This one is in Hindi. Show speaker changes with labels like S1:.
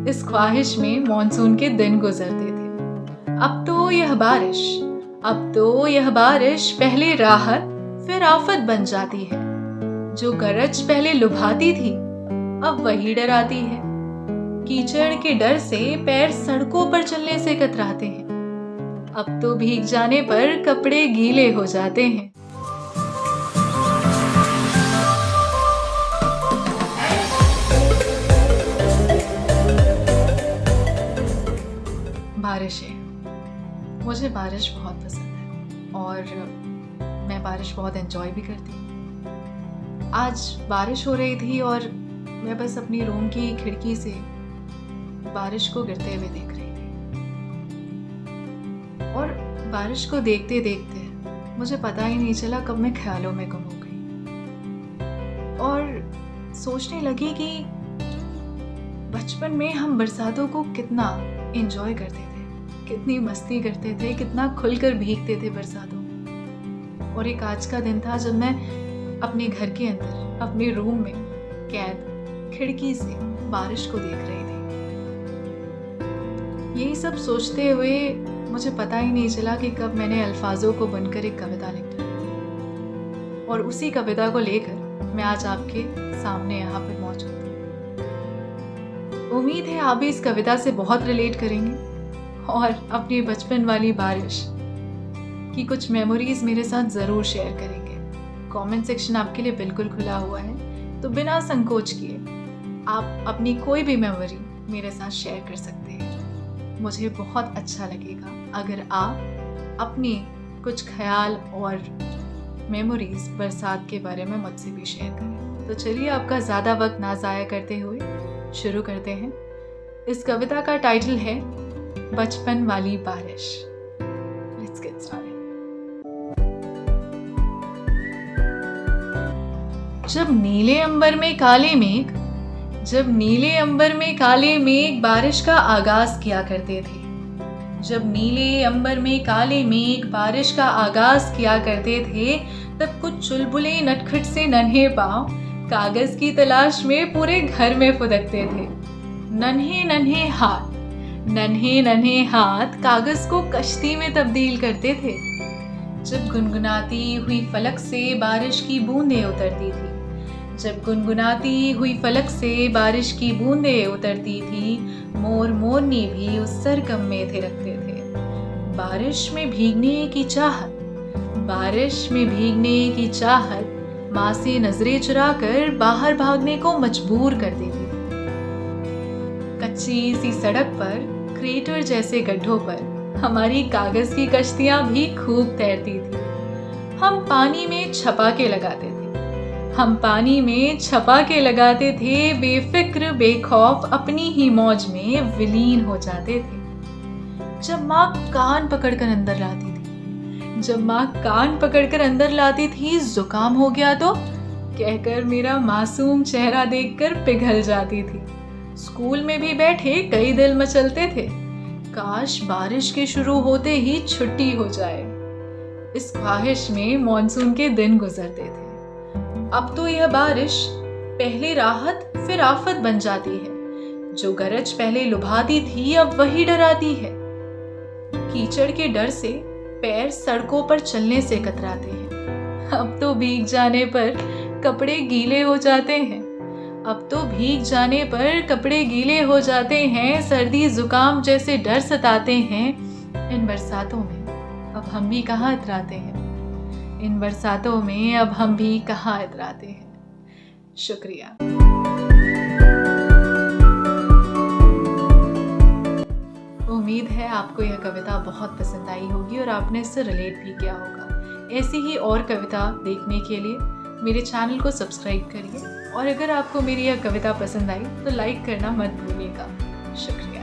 S1: इस ख्वाहिश में मॉनसून के दिन गुजरते थे। अब तो यह बारिश पहले राहत फिर आफत बन जाती है। जो गरज पहले लुभाती थी अब वही डराती है। कीचड़ के डर से पैर सड़कों पर चलने से कतराते हैं। अब तो भीग जाने पर कपड़े गीले हो जाते हैं। बारिशें, मुझे बारिश बहुत पसंद है और मैं बारिश बहुत एंजॉय भी करती हूँ। आज बारिश हो रही थी और मैं बस अपनी रूम की खिड़की से बारिश को गिरते हुए देख रही थी। और बारिश को देखते देखते मुझे पता ही नहीं चला कब मैं ख्यालों में गुम हो गई और सोचने लगी कि बचपन में हम बरसातों को कितना एंजॉय करते थे, कितनी मस्ती करते थे, कितना खुलकर भीगते थे बरसातों में। और एक आज का दिन था जब मैं अपने घर के अंदर अपने रूम में कैद खिड़की से बारिश को देख रही थी। यही सब सोचते हुए मुझे पता ही नहीं चला कि कब मैंने अल्फाजों को बुनकर एक कविता लिख डाली और उसी कविता को लेकर मैं आज आपके सामने यहाँ पर मौजूद हूँ। उम्मीद है आप भी इस कविता से बहुत रिलेट करेंगे और अपनी बचपन वाली बारिश की कुछ मेमोरीज मेरे साथ ज़रूर शेयर करेंगे। कमेंट सेक्शन आपके लिए बिल्कुल खुला हुआ है, तो बिना संकोच किए आप अपनी कोई भी मेमोरी मेरे साथ शेयर कर सकते हैं। मुझे बहुत अच्छा लगेगा अगर आप अपनी कुछ ख्याल और मेमोरीज बरसात के बारे में मुझसे भी शेयर करें। तो चलिए आपका ज़्यादा वक्त ना ज़ाया करते हुए शुरू करते हैं। इस कविता का टाइटल है बचपन वाली बारिश। Let's get started. जब नीले अंबर में काले मेघ बारिश का आगाज किया करते थे, तब कुछ चुलबुले नटखट से नन्हे पांव कागज की तलाश में पूरे घर में फुदकते थे। नन्हे नन्हे हाथ कागज को कश्ती में तब्दील करते थे। जब गुनगुनाती हुई फलक से बारिश की बूंदें उतरती थी, मोर मोरनी भी उस सरगम में थिरकते थे। बारिश में भीगने की चाहत माँ से नजरें चुराकर बाहर भागने को मजबूर कर देती थी। कच्ची सी सड़क पर क्रेटर जैसे गड्ढों पर हमारी कागज की कश्तियां भी खूब तैरती थी। हम पानी में छपा के लगाते थे, बेफिक्र बेखौफ अपनी ही मौज में विलीन हो जाते थे। जब माँ कान पकड़कर अंदर लाती थी, जुकाम हो गया तो कहकर मेरा मासूम चेहरा देखकर पिघल जाती थी। स्कूल में भी बैठे कई दिल मचलते थे, काश बारिश के शुरू होते ही छुट्टी हो जाए। इस ख्वाहिश में मॉनसून के दिन गुजरते थे। अब तो यह बारिश पहले राहत फिर आफत बन जाती है। जो गरज पहले लुभाती थी अब वही डराती है। कीचड़ के डर से पैर सड़कों पर चलने से कतराते हैं। अब तो भीग जाने पर कपड़े गीले हो जाते हैं। सर्दी जुकाम जैसे डर सताते हैं। इन बरसातों में अब हम भी कहाँ इतराते हैं। शुक्रिया। उम्मीद है आपको यह कविता बहुत पसंद आई होगी और आपने इससे रिलेट भी किया होगा। ऐसी ही और कविता देखने के लिए मेरे चैनल को सब्सक्राइब करिए और अगर आपको मेरी यह कविता पसंद आई तो लाइक करना मत भूलिएगा। शुक्रिया।